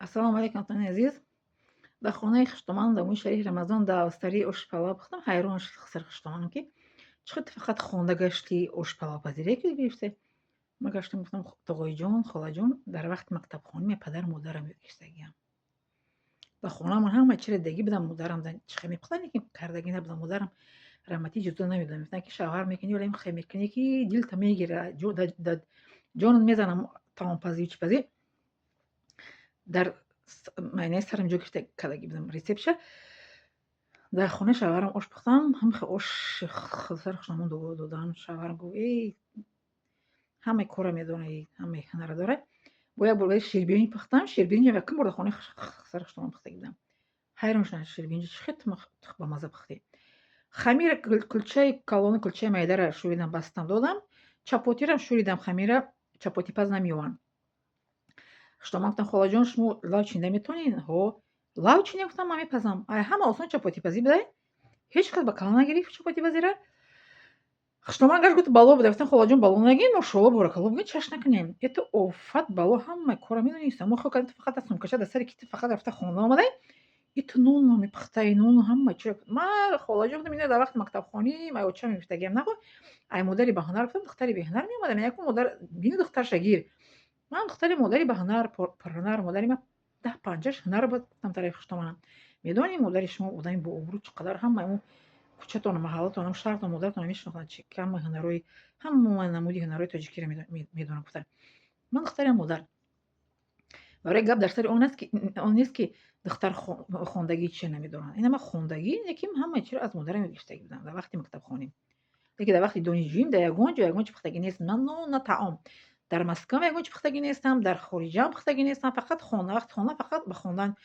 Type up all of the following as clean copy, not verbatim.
Ассалому алейкум, Антони азиз. Дар хонаи хиштоманам дар моҳи шарифи Рамазон дар австарии оши палав пухтам. Ҳайрон шахсар хиштоманам ки чӣ қадр фақат хонда гашти оши палавпазирие ки гирифте. Ма гаштам гуфтам тоғоиҷон, холаҷон, дар вақти мактабхонӣ ме падару модарам ёд гирифтагиам. Дар хонамон ҳама чиро дагӣ будам, модарам чихе мепухтанд, лекин кардагӣ набудам. Модарам раҳмати ҷузо намедодам. Мегуфтанд ки шавҳар мекунӣ, вале хе мекунӣ ки дилта мегира, ҷонат мезанам таомпазӣ чипазӣ. Дар майнаи сарам ҷо гирифта кардагӣ будам рецептша. Дар хонаи шавҳарам ош пухтам. Ҳамихе оши хизсари хиштомон доданд. Шавҳарам гуфт: «Эй, ҳамаи корро медонӣ, ҳамаи ҳунарро дорад». Бо як бор ширбинӣ пухтам. Ширбиниро якум бор дар хонаи хизсари хиштомон пухтагӣ будам. ҳайрон шуданд: «Ширбинӣ чӣ хел бамазза пухтӣ?» Хамира кулчаи калони кулчаи майдаро шӯридам, бастам, додам. Чапотиро шӯридам, хамира чапотипаз намеёванд. Хиштоман гуфтанд: «Холаҷон, шумо лав чинида метавонед?» «Ҳо». «Лав чиния?» Гуфтам: «Ман мепазам». Ай, ҳама осон чапотипазӣ будай? Ҳеҷ кас ба калон нагирифт чапотипазира? Хиштоман гашт гуфт: «Бало буда». Гуфтам: «Холаҷон, бало нагин, машоалло, боракалло, бугин чашм накунем. Это офат бало, ҳамаи корро медонӣ. Само хӯ фақат аз сумкаша дар сари кити фақат рафта хонда омадай. Ито нонро мепухтай, нон ҳама чиро». Ман холаҷон гуфтам: «Ино дар вақти мактабхонӣ майочам мегирифтагиам». Нагӯ. Ай модари баҳунар. Гуфтам: «Духтари беҳунар меомадам. Якум модар бинӣ духтар шагир». Ман духтари модари баҳунар, пурҳунар, модари ман 10-15 ҳунар буд. Гуфтам тарафи хиштоманам: «Медонӣ модари шумо одами бообрӯ чӣ қадар ҳамаи мо кӯчатону маҳаллатону шаҳртону модаратонро мешинохтанд, чӣ ҳамаи ҳунарҳои ҳама намуди ҳунарҳои тоҷикиро медонанд». Гуфтам: «Ман духтарям модар». Барои гап дар сари он нест ки духтар хондагӣ чия намедонад. Ина ман хондагӣ, лекин ҳамаи чиро аз модарам ёд гирифтагӣ будам дар вақти мактабхонӣ. Лекин дар вақти донишҷӯим дар ягон ҷо ягон чӣ пухтагӣ нест. На нон, на таом. Дар Москва ягон чӣ пухтагӣ нестам, дар хориҷам пухтагӣ нестам. Фақат хона. Вақти хона фақат ба хондан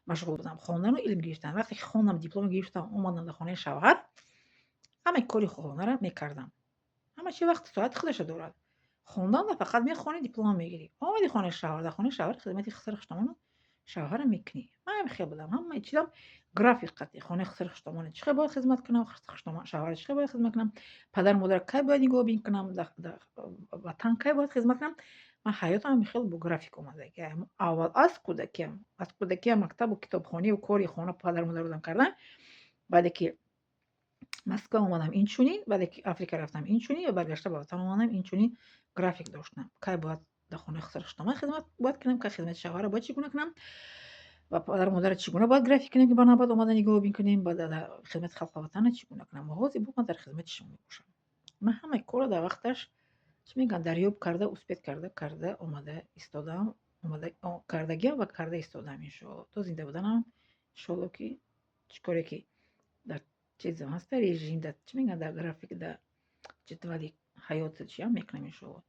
машғул будам. Хондану илм гирифтан. Вақте ки хондам, диплом гирифтам, омадам дар хонаи шавҳар, ҳамаи кори хонаро мекардам. ҳама чӣ вақти соати худашро дорад. Хондан фақат мехонӣ, дипломам мегирӣ. Омади хонаи шавҳар, дар хонаи шавҳар хизмати хизсари хиштомону шавҳарам мекунӣ. Ман хел будам. Ҳамаи чизам график қатъи. Хонаи хизсари хиштомони чӣ хел бояд хизмат кунам, шавҳари чӣ хел бояд хизмат кунам, падару модар кай бояд нигоҳубин кунам, дар ватан кай бояд хизмат кунам. Ман ҳаётам хел бо график омадагиам. Аввал аз кӯдакиам мактабу китобхониву кори хона падару модару будам кардан. Баъде ки Москва омадам инчунин, баъде ки Африка рафтам инчунин ва баргашта ба ватан омадам инчунин график доштам. Кай бояд дар хонаи хизсари хиштомон хизмат бояд кунам, кай хизмати шавҳарро бояд чӣ гуна кунам ва падару модарро чӣ гуна бояд график кунем ки ба навбат омада нигоҳубин кунем, ва дар хизмати халқи ватана чӣ гуна кунам. Ҳозир бо ман дар хизмати шумо мебошам. Ман ҳамаи корро дар вақташ чӣ мегӯянд дарёб карда, успеҳ карда омада истодам, кардагиам ва карда истодам иншоалло. То зинда буданам иншоалло ки чӣ коре ки дар чизам ҳаст, дар режим, дар чӣ мегӯянд, дар график, дар ҷадвали ҳаёти чиам мекунам иншоалло.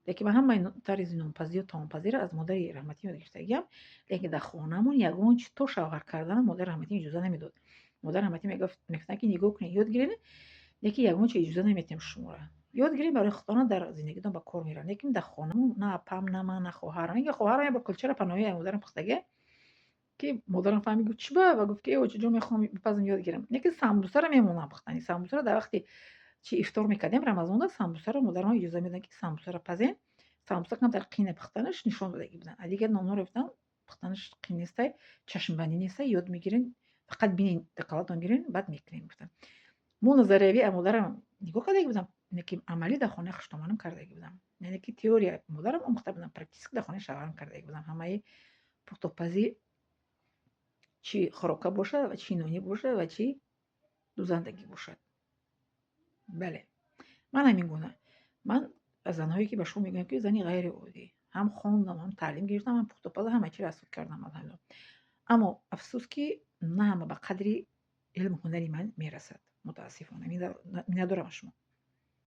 Лекин ман ҳамаи тарзи нонпазию таомпазиро аз модари раҳматӣ ёд гирифтагиам. Лекин дар хонамон ягон чиз то шавҳар карданам модари раҳматӣ иҷоза намедод. Модари раҳматӣ мегуфтанд ки нигоҳ кунед, ёд гиред, лекин ягон чиз иҷоза наметиҳем шуморо. Ёд гиред барои худона дар зиндагитон ба кор мераванд. Лекин дар хонамон на апам, на ман, на хоҳарам. Ягон хоҳарам як бор кулчаро паноҳии модарам пухтагӣ ки модарам фаҳмид гуфт: «Чӣ ба?» Ва гуфт ки: «Эочиҷон, мехоҳам бипазм ёд гирам». Лекин самбусаро мемонам пухтани. Самбусаро дар вақти чӣ ифтор мекардем Рамазонда, самбусаро модарам иҷоза медоданд ки самбусаро пазен. Самбуса камтар қине пухтанаш нишон додагӣ буданд. А дигар нонҳоро гуфтам пухтанаш қин нестай, чашмбандӣ нестай, ёд мегирен, фақат бинен, диққалатон гирен, баъд мекунем гуфтанд. Мо назариявӣ аз модарам нигоҳ кардагӣ будам, лекин амалӣ дар хонаи хиштомонам кардагӣ будам. Яъне ки теория модарам омӯхта будам, практически дар хонаи шавҳарам кардагӣ будам. Ҳамаи пухтупазӣ, чӣ хӯрока бошад ва чӣ нонӣ бошад ва чӣ дузандагӣ бошад. Бале, ман ҳамин гуна. Ман аз занҳое ки ба шумо мегӯям ки зани ғайриоддӣ. Ҳам хондам, ҳам таълим гирифтам, ҳам пухтупаза, ҳама чиро аз худ кардам алҳамдулилла. Аммо афсӯс ки на ҳама ба қадри илму ҳунари ман мерасад. Мутаассифона. Миннат дорам аз шумо.